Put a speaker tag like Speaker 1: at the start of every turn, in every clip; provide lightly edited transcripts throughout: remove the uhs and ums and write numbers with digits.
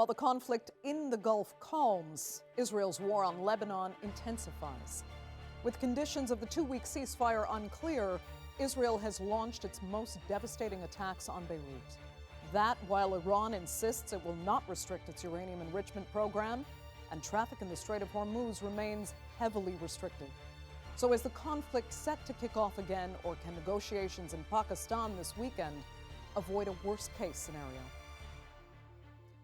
Speaker 1: While the conflict in the Gulf calms, Israel's war on Lebanon intensifies. With conditions of the two-week ceasefire unclear, Israel has launched its most devastating attacks on Beirut. That while Iran insists it will not restrict its uranium enrichment program, and traffic in the Strait of Hormuz remains heavily restricted. So is the conflict set to kick off again, or can negotiations in Pakistan this weekend avoid a worst-case scenario?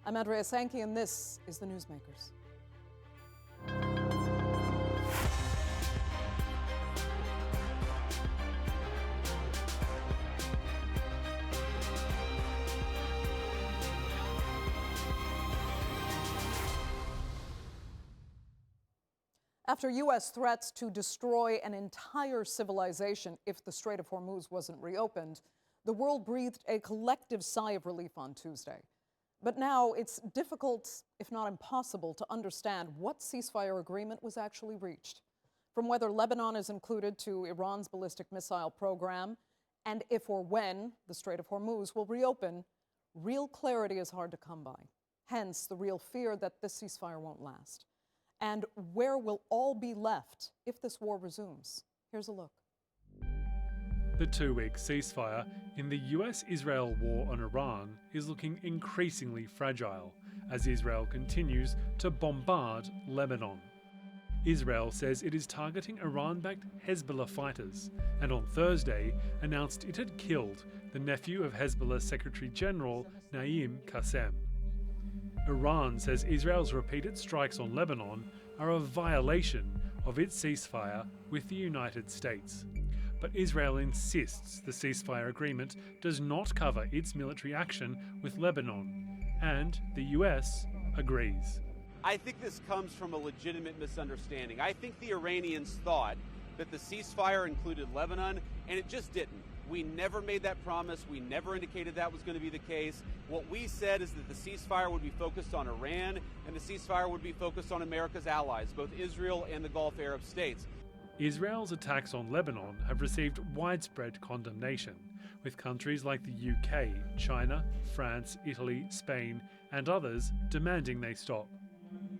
Speaker 1: I'm Andrea Sankey, and this is the Newsmakers. After U.S. threats to destroy an entire civilization if the Strait of Hormuz wasn't reopened, the world breathed a collective sigh of relief on Tuesday. But now it's difficult, if not impossible, to understand what ceasefire agreement was actually reached. From whether Lebanon is included to Iran's ballistic missile program, and if or when the Strait of Hormuz will reopen, real clarity is hard to come by. Hence, the real fear that this ceasefire won't last. And where will all be left if this war resumes? Here's a look.
Speaker 2: The two-week ceasefire in the US-Israel war on Iran is looking increasingly fragile as Israel continues to bombard Lebanon. Israel says it is targeting Iran-backed Hezbollah fighters, and on Thursday announced it had killed the nephew of Hezbollah Secretary General Naim Qassem. Iran says Israel's repeated strikes on Lebanon are a violation of its ceasefire with the United States. But Israel insists the ceasefire agreement does not cover its military action with Lebanon, and the US agrees.
Speaker 3: I think this comes from a legitimate misunderstanding. I think the Iranians thought that the ceasefire included Lebanon, and it just didn't. We never made that promise. We never indicated that was going to be the case. What we said is that the ceasefire would be focused on Iran, and the ceasefire would be focused on America's allies, both Israel and the Gulf Arab states.
Speaker 2: Israel's attacks on Lebanon have received widespread condemnation, with countries like the UK, China, France, Italy, Spain, and others demanding they stop.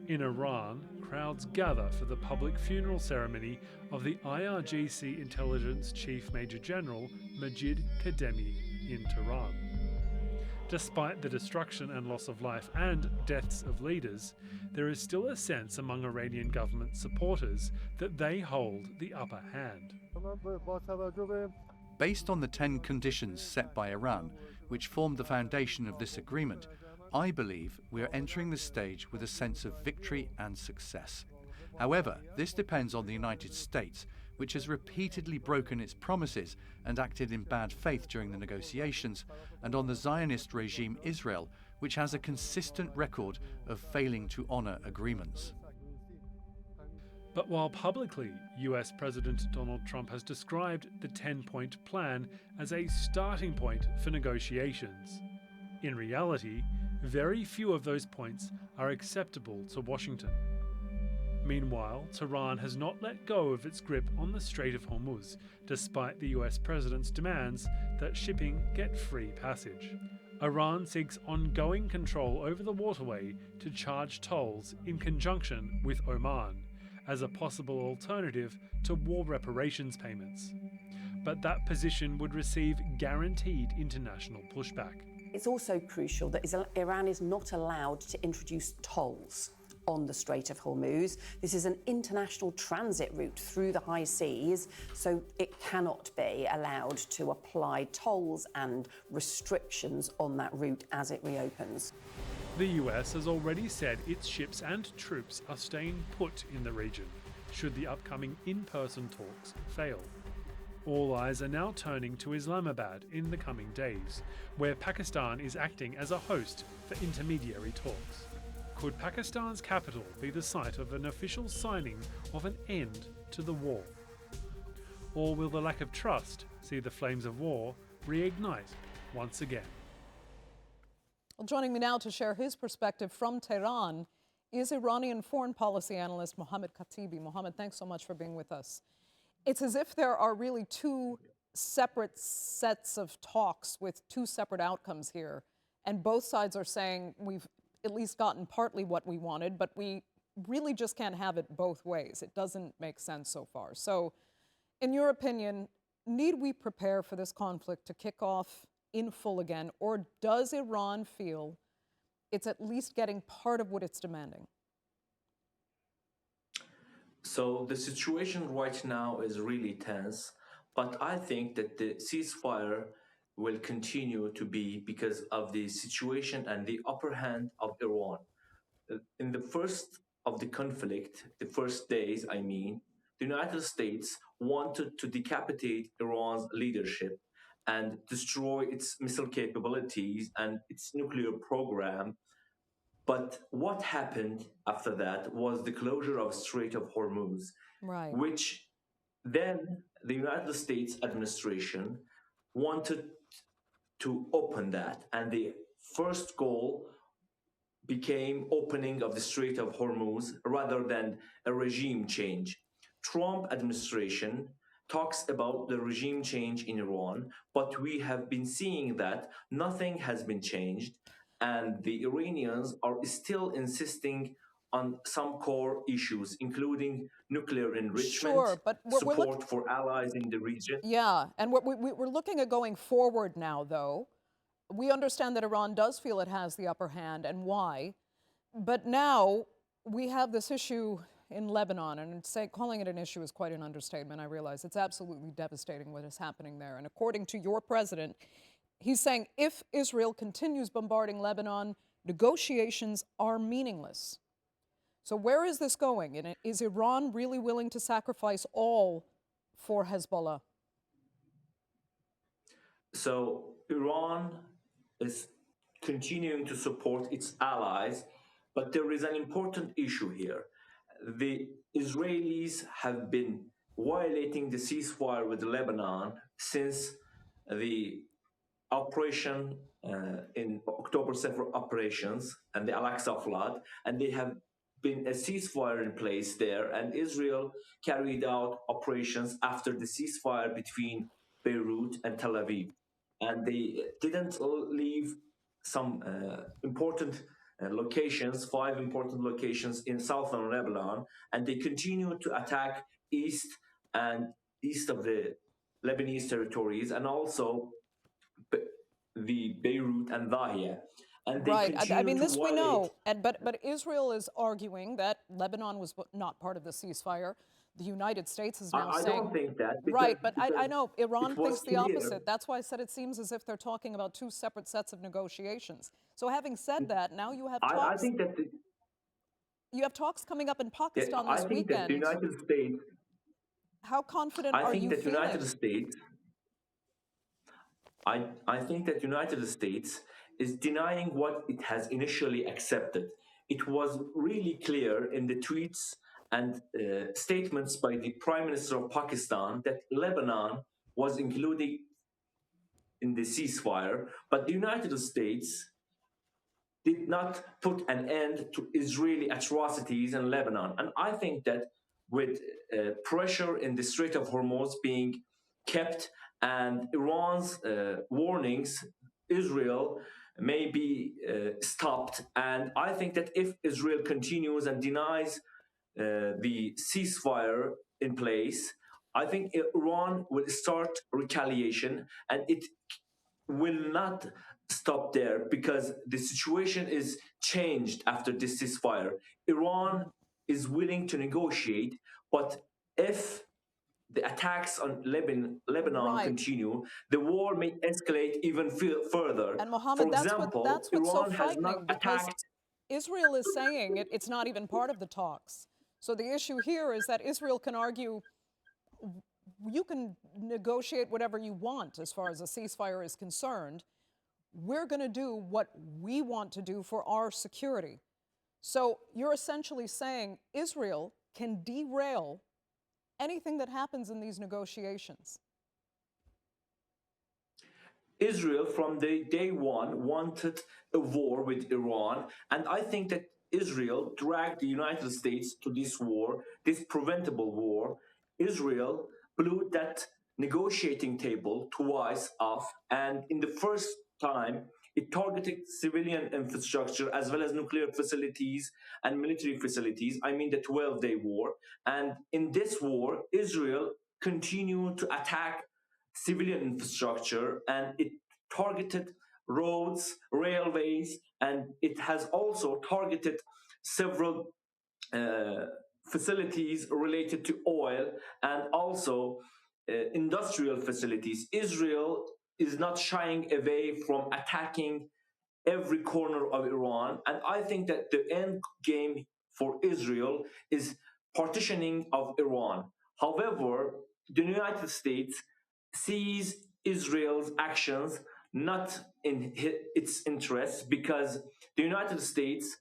Speaker 2: In Iran, crowds gather for the public funeral ceremony of the IRGC Intelligence Chief Major General Mohammad Khatibi in Tehran. Despite the destruction and loss of life and deaths of leaders, there is still a sense among Iranian government supporters that they hold the upper hand.
Speaker 4: Based on the 10 conditions set by Iran, which formed the foundation of this agreement, I believe we are entering the stage with a sense of victory and success. However, this depends on the United States, which has repeatedly broken its promises and acted in bad faith during the negotiations, and on the Zionist regime Israel, which has a consistent record of failing to honor agreements.
Speaker 2: But while publicly, US President Donald Trump has described the 10-point plan as a starting point for negotiations, in reality, very few of those points are acceptable to Washington. Meanwhile, Tehran has not let go of its grip on the Strait of Hormuz, despite the US president's demands that shipping get free passage. Iran seeks ongoing control over the waterway to charge tolls in conjunction with Oman, as a possible alternative to war reparations payments. But that position would receive guaranteed international pushback.
Speaker 5: It's also crucial that Iran is not allowed to introduce tolls on the Strait of Hormuz. This is an international transit route through the high seas, so it cannot be allowed to apply tolls and restrictions on that route as it reopens.
Speaker 2: The US has already said its ships and troops are staying put in the region, should the upcoming in-person talks fail. All eyes are now turning to Islamabad in the coming days, where Pakistan is acting as a host for intermediary talks. Could Pakistan's capital be the site of an official signing of an end to the war? Or will the lack of trust see the flames of war reignite once again?
Speaker 1: Well, joining me now to share his perspective from Tehran is Iranian foreign policy analyst Mohammad Khatibi. Mohammad, thanks so much for being with us. It's as if there are really two separate sets of talks with two separate outcomes here, and both sides are saying we've at least gotten partly what we wanted, but we really just can't have it both ways. It doesn't make sense so far. So, in your opinion, need we prepare for this conflict to kick off in full again, or does Iran feel it's at least getting part of what it's demanding?
Speaker 6: So the situation right now is really tense, but I think that the ceasefire will continue to be because of the situation and the upper hand of Iran. In the first of the conflict, the first days, I mean, the United States wanted to decapitate Iran's leadership and destroy its missile capabilities and its nuclear program. But what happened after that was the closure of Strait of Hormuz,
Speaker 1: Right.
Speaker 6: which then the United States administration wanted to open that. And the first goal became opening of the Strait of Hormuz rather than a regime change. Trump administration talks about the regime change in Iran, but we have been seeing that nothing has been changed, and the Iranians are still insisting on some core issues, including nuclear enrichment,
Speaker 1: Sure, but
Speaker 6: support for allies in the region.
Speaker 1: Yeah, and we're looking at going forward now, though. We understand that Iran does feel it has the upper hand, and why. But now we have this issue in Lebanon, and calling it an issue is quite an understatement, I realize. It's absolutely devastating what is happening there. And according to your president, he's saying if Israel continues bombarding Lebanon, negotiations are meaningless. So where is this going? And is Iran really willing to sacrifice all for Hezbollah?
Speaker 6: So Iran is continuing to support its allies, but there is an important issue here. The Israelis have been violating the ceasefire with Lebanon since the operation in October 7 operations and the Al-Aqsa flood, and they have been a ceasefire in place there, and Israel carried out operations after the ceasefire between Beirut and Tel Aviv. And they didn't leave some important locations, 5 important locations in southern Lebanon, and they continued to attack east of the Lebanese territories, and also the Beirut and Dahia. And they
Speaker 1: Right. I mean, this we know.
Speaker 6: violate-
Speaker 1: But Israel is arguing that Lebanon was not part of the ceasefire. The United States is now
Speaker 6: I
Speaker 1: saying...
Speaker 6: don't think that.
Speaker 1: Right, but I
Speaker 6: because
Speaker 1: know Iran
Speaker 6: it was
Speaker 1: thinks the
Speaker 6: clear.
Speaker 1: opposite. That's why I said it seems as if they're talking about 2 separate sets of negotiations. So having said that, now you have talks...
Speaker 6: I think that
Speaker 1: You have talks coming up in Pakistan
Speaker 6: I
Speaker 1: this
Speaker 6: think that the
Speaker 1: weekend.
Speaker 6: United States.
Speaker 1: How confident
Speaker 6: I
Speaker 1: are
Speaker 6: think
Speaker 1: you
Speaker 6: that
Speaker 1: feeling?
Speaker 6: United States. I think that United States is denying what it has initially accepted. It was really clear in the tweets and statements by the Prime Minister of Pakistan that Lebanon was included in the ceasefire, but the United States did not put an end to Israeli atrocities in Lebanon. And I think that with pressure in the Strait of Hormuz being kept and Iran's warnings, Israel may be stopped. And I think that if Israel continues and denies the ceasefire in place, I think Iran will start retaliation, and it will not stop there because the situation is changed after this ceasefire. Iran is willing to negotiate, but if the attacks on Lebanon continue, the war may escalate even further.
Speaker 1: And Mohammed,
Speaker 6: For example,
Speaker 1: that's what's so
Speaker 6: Iran has not
Speaker 1: frightening, because
Speaker 6: attacked.
Speaker 1: Israel is saying it's not even part of the talks. So the issue here is that Israel can argue you can negotiate whatever you want as far as a ceasefire is concerned. We're going to do what we want to do for our security. So you're essentially saying Israel can derail anything that happens in these negotiations.
Speaker 6: Israel, from the day one, wanted a war with Iran, and I think that Israel dragged the United States to this war, this preventable war. Israel blew that negotiating table twice off, and in the first time, It targeted civilian infrastructure as well as nuclear facilities and military facilities. I mean, the 12-day war. And in this war, Israel continued to attack civilian infrastructure, and it targeted roads, railways, and it has also targeted several facilities related to oil and also industrial facilities. Israel is not shying away from attacking every corner of Iran. And I think that the end game for Israel is partitioning of Iran. However, the United States sees Israel's actions not in its interests, because the United States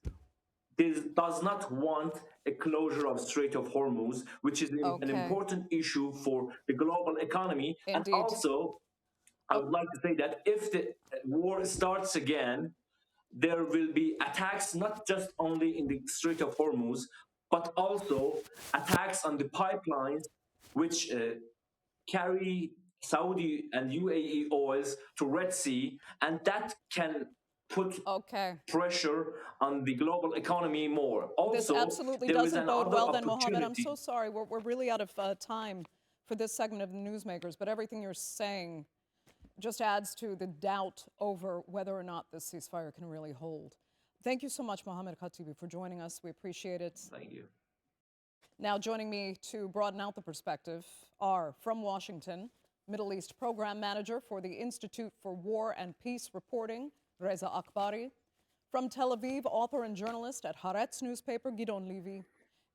Speaker 6: does not want a closure of Strait of Hormuz, which is an important issue for the global economy.
Speaker 1: Indeed.
Speaker 6: And also, I would like to say that if the war starts again, there will be attacks not just only in the Strait of Hormuz, but also attacks on the pipelines which carry Saudi and UAE oils to Red Sea, and that can put pressure on the global economy more. Also,
Speaker 1: this absolutely
Speaker 6: there is
Speaker 1: doesn't bode well then,
Speaker 6: opportunity.
Speaker 1: Mohammed. I'm so sorry. We're really out of time for this segment of the Newsmakers, but everything you're saying just adds to the doubt over whether or not this ceasefire can really hold. Thank you so much, Mohammad Khatibi, for joining us. We appreciate it.
Speaker 6: Thank you.
Speaker 1: Now joining me to broaden out the perspective are, from Washington, Middle East Program Manager for the Institute for War and Peace Reporting, Reza Akbari. From Tel Aviv, author and journalist at Haaretz newspaper, Gideon Levy.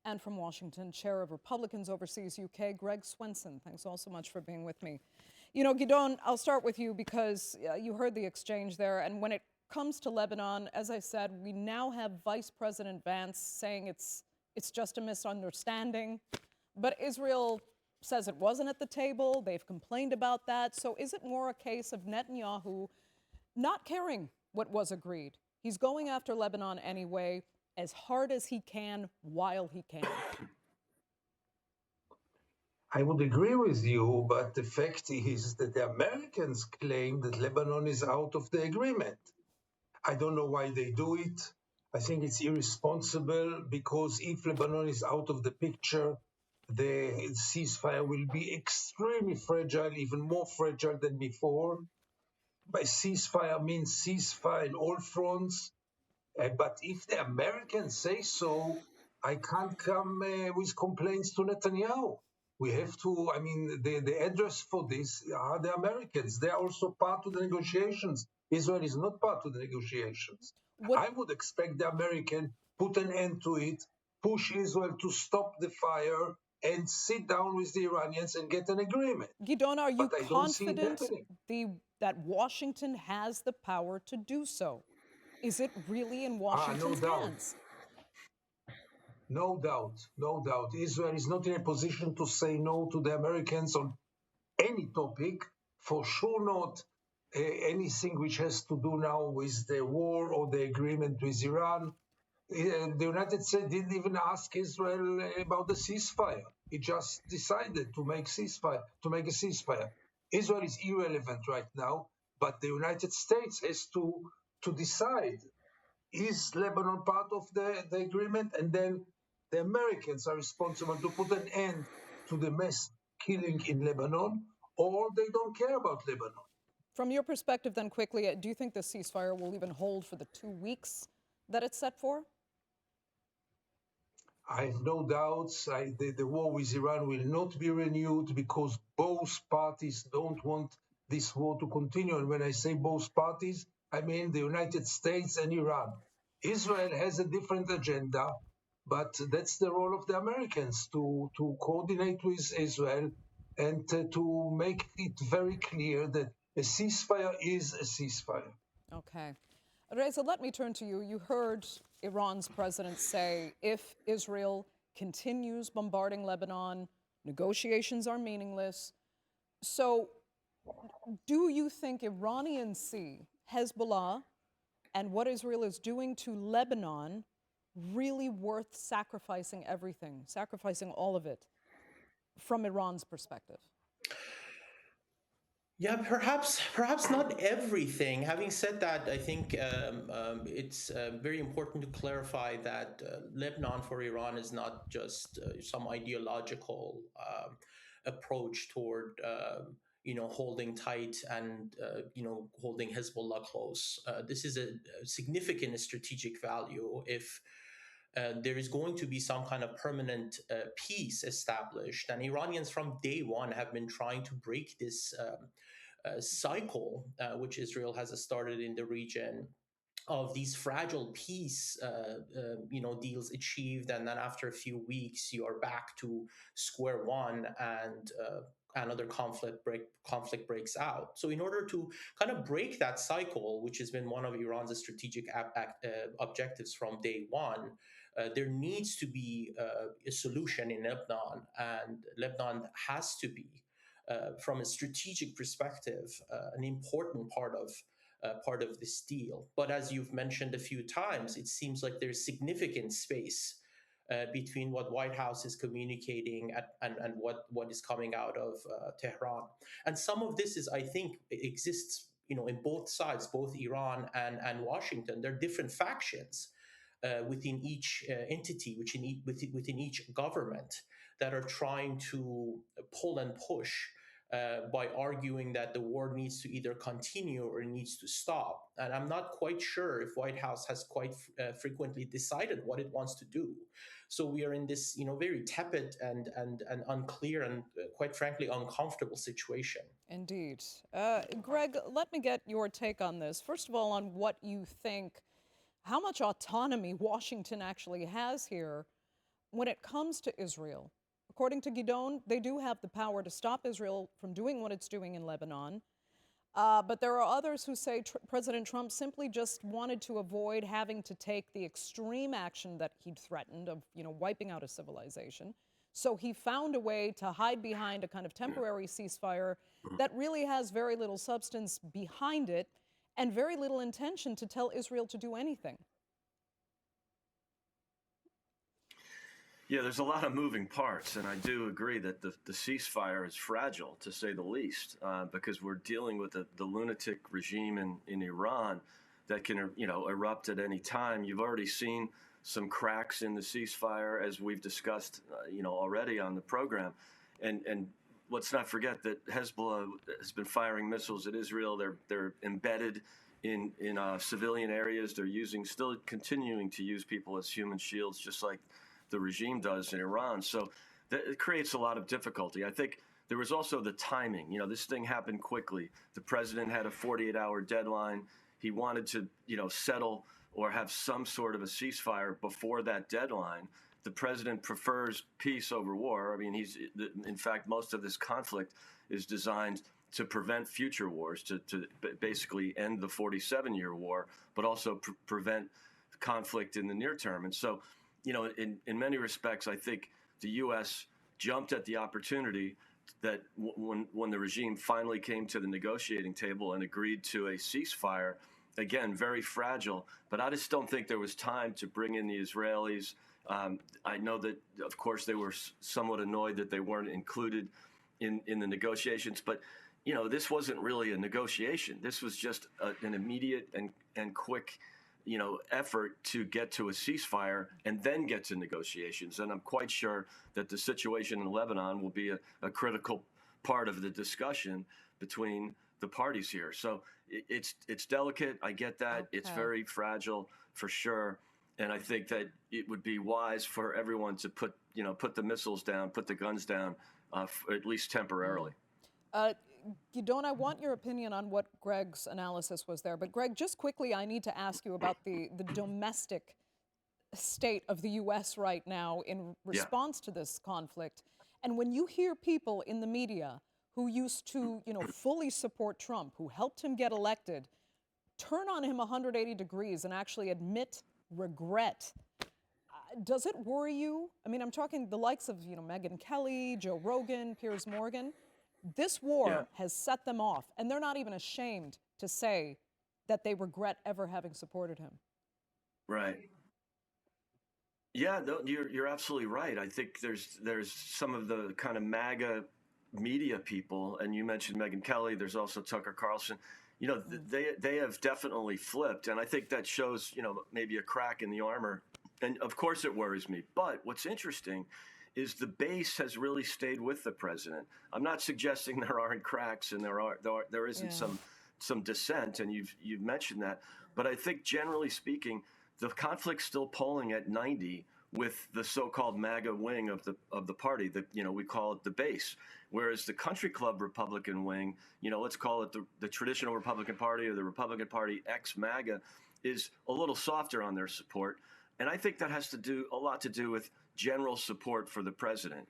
Speaker 1: And from Washington, Chair of Republicans Overseas UK, Greg Swenson. Thanks all so much for being with me. You know, Gideon, I'll start with you because you heard the exchange there. And when it comes to Lebanon, as I said, we now have Vice President Vance saying it's just a misunderstanding. But Israel says it wasn't at the table. They've complained about that. So is it more a case of Netanyahu not caring what was agreed? He's going after Lebanon anyway, as hard as he can, while he can.
Speaker 7: I would agree with you, but the fact is that the Americans claim that Lebanon is out of the agreement. I don't know why they do it. I think it's irresponsible, because if Lebanon is out of the picture, the ceasefire will be extremely fragile, even more fragile than before. By ceasefire means ceasefire in all fronts. But if the Americans say so, I can't come with complaints to Netanyahu. We have to, I mean, the address for this are the Americans. They are also part of the negotiations. Israel is not part of the negotiations. I would expect the American put an end to it, push Israel to stop the fire, and sit down with the Iranians and get an agreement.
Speaker 1: Gideon, are you confident that Washington has the power to do so? Is it really in Washington's hands?
Speaker 7: No doubt, no doubt. Israel is not in a position to say no to the Americans on any topic, for sure not anything which has to do now with the war or the agreement with Iran. The United States didn't even ask Israel about the ceasefire. It just decided to make a ceasefire. Israel is irrelevant right now, but the United States has to decide, is Lebanon part of the agreement? And then the Americans are responsible to put an end to the mass killing in Lebanon, or they don't care about Lebanon.
Speaker 1: From your perspective, then, quickly, do you think the ceasefire will even hold for the 2 weeks that it's set for?
Speaker 7: I have no doubts. The war with Iran will not be renewed, because both parties don't want this war to continue. And when I say both parties, I mean the United States and Iran. Israel has a different agenda, but that's the role of the Americans, to coordinate with Israel and to make it very clear that a ceasefire is a ceasefire.
Speaker 1: Okay. Reza, let me turn to you. You heard Iran's president say, if Israel continues bombarding Lebanon, negotiations are meaningless. So do you think Iranians see Hezbollah and what Israel is doing to Lebanon really worth sacrificing everything, sacrificing all of it, from Iran's perspective?
Speaker 8: Yeah, perhaps not everything. Having said that, I think it's very important to clarify that Lebanon for Iran is not just some ideological approach toward holding tight and holding Hezbollah close. This is a significant strategic value if there is going to be some kind of permanent peace established. And Iranians from day one have been trying to break this cycle, which Israel has started in the region, of these fragile peace, deals achieved, and then after a few weeks, you are back to square one, and another conflict breaks out. So, in order to kind of break that cycle, which has been one of Iran's strategic objectives from day one, there needs to be a solution in Lebanon, and Lebanon has to be, from a strategic perspective, an important part of this deal. But as you've mentioned a few times, it seems like there's significant space between what White House is communicating and what is coming out of Tehran. And some of this I think, exists, in both sides, both Iran and Washington. There are different factions within each entity, within each government, that are trying to pull and push by arguing that the war needs to either continue or needs to stop. And I'm not quite sure if White House has quite frequently decided what it wants to do. So we are in this, very tepid and unclear and quite frankly uncomfortable situation.
Speaker 1: Indeed. Greg, let me get your take on this. First of all, on what you think, how much autonomy Washington actually has here when it comes to Israel. According to Gideon, they do have the power to stop Israel from doing what it's doing in Lebanon. But there are others who say President Trump simply just wanted to avoid having to take the extreme action that he'd threatened of, wiping out a civilization. So he found a way to hide behind a kind of temporary ceasefire that really has very little substance behind it and very little intention to tell Israel to do anything.
Speaker 9: Yeah, there's a lot of moving parts, and I do agree that the ceasefire is fragile, to say the least, because we're dealing with the lunatic regime in Iran that can, erupt at any time. You've already seen some cracks in the ceasefire, as we've discussed, already on the program, and let's not forget that Hezbollah has been firing missiles at Israel. They're embedded in civilian areas. They're still continuing to use people as human shields, just like the regime does in Iran. So it creates a lot of difficulty. I think there was also the timing. This thing happened quickly. The president had a 48-hour deadline. He wanted to, settle or have some sort of a ceasefire before that deadline. The president prefers peace over war. I mean, in fact, most of this conflict is designed to prevent future wars, to basically end the 47-year war, but also prevent conflict in the near term. And so, in many respects, I think the U.S. jumped at the opportunity that when the regime finally came to the negotiating table and agreed to a ceasefire, again, very fragile, but I just don't think there was time to bring in the Israelis. I know that, of course, they were somewhat annoyed that they weren't included in the negotiations, but, this wasn't really a negotiation. This was just an immediate and quick effort to get to a ceasefire and then get to negotiations. And I'm quite sure that the situation in Lebanon will be a critical part of the discussion between the parties here. So it's delicate. I get that. Okay. It's very fragile for sure. And I think that it would be wise for everyone to put the missiles down, put the guns down, at least temporarily.
Speaker 1: Gideon, I want your opinion on what Greg's analysis was there. But Greg, just quickly, I need to ask you about the domestic state of the U.S. right now in response to this conflict. And when you hear people in the media who used to, fully support Trump, who helped him get elected, turn on him 180 degrees and actually admit regret, does it worry you? I mean, I'm talking the likes of, Megyn Kelly, Joe Rogan, Piers Morgan. This war has set them off, and they're not even ashamed to say that they regret ever having supported him.
Speaker 9: Right. Yeah, no, you're absolutely right. I think there's some of the kind of MAGA media people, and you mentioned Megyn Kelly, there's also Tucker Carlson, they have definitely flipped. And I think that shows, maybe a crack in the armor. And of course it worries me. But what's interesting is the base has really stayed with the president. I'm not suggesting there aren't cracks and there isn't some dissent, and you've mentioned that. But I think generally speaking, the conflict's still polling at 90 with the so-called MAGA wing of the party that we call it the base, whereas the country club Republican wing, let's call it the traditional Republican Party or the Republican Party ex-MAGA, is a little softer on their support, and I think that has a lot to do with general support for the president.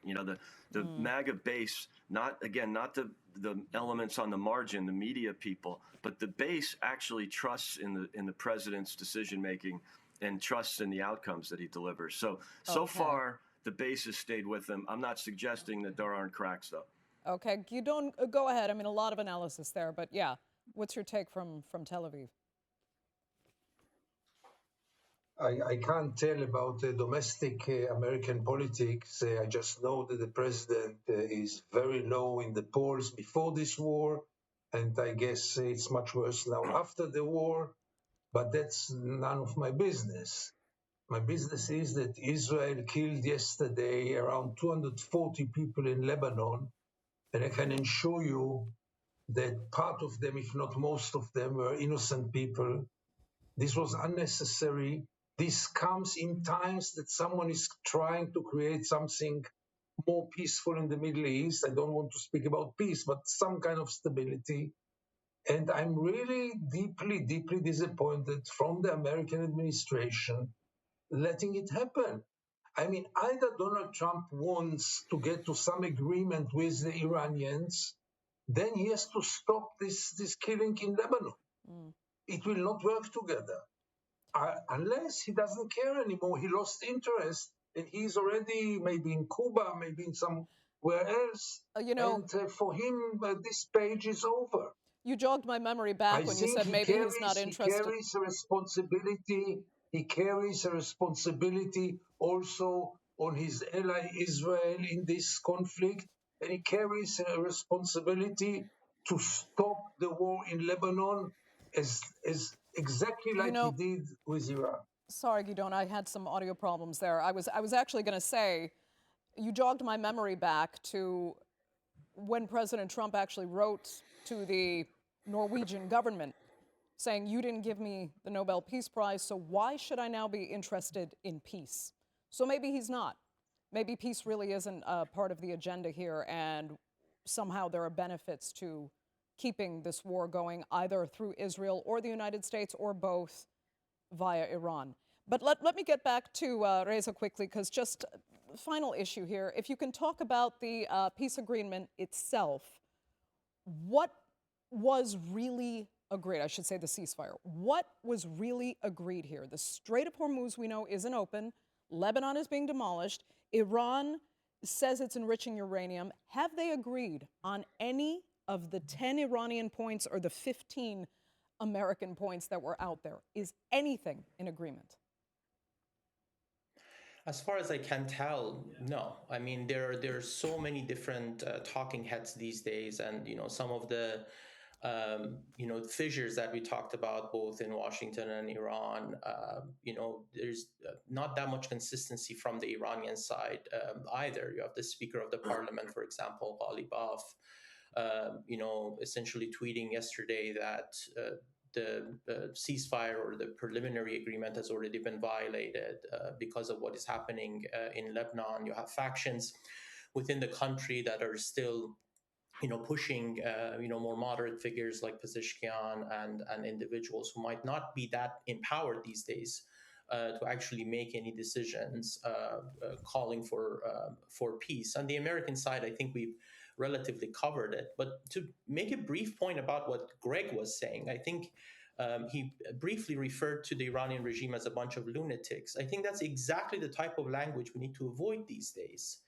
Speaker 9: The MAGA base, not the elements on the margin, the media people, but the base actually trusts in the president's decision making and trusts in the outcomes that he delivers. So far, the base has stayed with him. I'm not suggesting that there aren't cracks, though.
Speaker 1: Okay, you don't go ahead. I mean, a lot of analysis there, but yeah, what's your take from Tel Aviv?
Speaker 7: I can't tell about domestic American politics. I just know that the president is very low in the polls before this war, and I guess it's much worse now after the war. But that's none of my business. My business is that Israel killed yesterday around 240 people in Lebanon, and I can assure you that part of them, if not most of them, were innocent people. This was unnecessary. This comes in times that someone is trying to create something more peaceful in the Middle East. I don't want to speak about peace, but some kind of stability. And I'm really deeply, deeply disappointed from the American administration letting it happen. I mean, either Donald Trump wants to get to some agreement with the Iranians, then he has to stop this killing in Lebanon. It will not work together. Unless he doesn't care anymore, he lost interest, and he's already maybe in Cuba, maybe in somewhere else. And for him, this page is over.
Speaker 1: You jogged my memory back when you said maybe he's not interested.
Speaker 7: He carries a responsibility. He carries a responsibility also on his ally Israel in this conflict, and he carries a responsibility to stop the war in Lebanon as exactly like he did with Iran.
Speaker 1: Sorry, Gideon, I had some audio problems there. I was actually going to say, you jogged my memory back to when President Trump actually wrote to the Norwegian government saying, you didn't give me the Nobel Peace Prize, so why should I now be interested in peace? So maybe he's not. Maybe peace really isn't part of the agenda here, and somehow there are benefits to keeping this war going either through Israel or the United States or both via Iran. But let me get back to Reza quickly, because just final issue here. If you can talk about the peace agreement itself, what was really agreed? I should say the ceasefire. What was really agreed here? The Strait of Hormuz, we know, isn't open. Lebanon is being demolished. Iran says it's enriching uranium. Have they agreed on any of the 10 Iranian points or the 15 American points that were out there? Is anything in agreement?
Speaker 8: As far as I can tell, no. I mean, there are so many different talking heads these days, and some of the fissures that we talked about both in Washington and Iran. There's not that much consistency from the Iranian side either. You have the Speaker of the Parliament, for example, Ghalibaf, essentially tweeting yesterday that the ceasefire or the preliminary agreement has already been violated because of what is happening in Lebanon. You have factions within the country that are still, pushing, more moderate figures like Pezeshkian and individuals who might not be that empowered these days to actually make any decisions calling for peace. On the American side, I think we've relatively covered it. But to make a brief point about what Greg was saying, I think he briefly referred to the Iranian regime as a bunch of lunatics. I think that's exactly the type of language we need to avoid these days.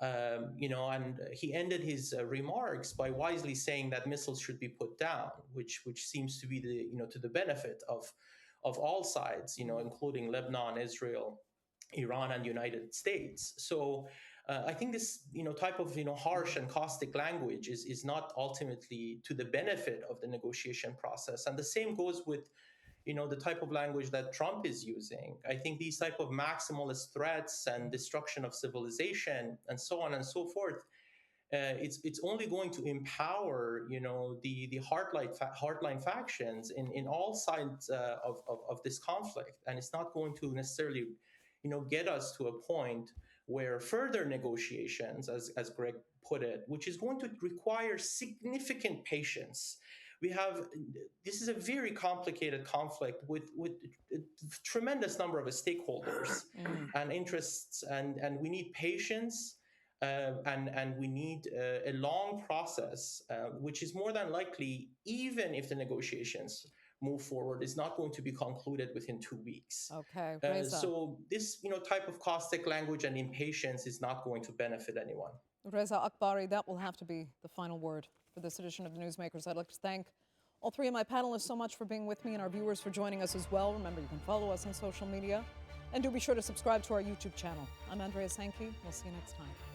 Speaker 8: And he ended his remarks by wisely saying that missiles should be put down, which seems to be to the benefit of all sides, including Lebanon, Israel, Iran and the United States. So I think this type of harsh and caustic language is not ultimately to the benefit of the negotiation process. And the same goes with the type of language that Trump is using. I think these type of maximalist threats and destruction of civilization and so on and so forth, it's only going to empower the hardline factions in all sides of this conflict, and it's not going to necessarily get us to a point where further negotiations, as Greg put it, which is going to require significant patience. This is a very complicated conflict with a tremendous number of stakeholders and interests, and we need patience, and we need a long process, which is more than likely, even if the negotiations move forward, is not going to be concluded within 2 weeks.
Speaker 1: Okay, Reza.
Speaker 8: So this type of caustic language and impatience is not going to benefit anyone.
Speaker 1: Reza Akbari, that will have to be the final word for this edition of the Newsmakers. I'd like to thank all three of my panelists so much for being with me, and our viewers for joining us as well. Remember, you can follow us on social media, and do be sure to subscribe to our YouTube channel. I'm Andrea Sankey. We'll see you next time.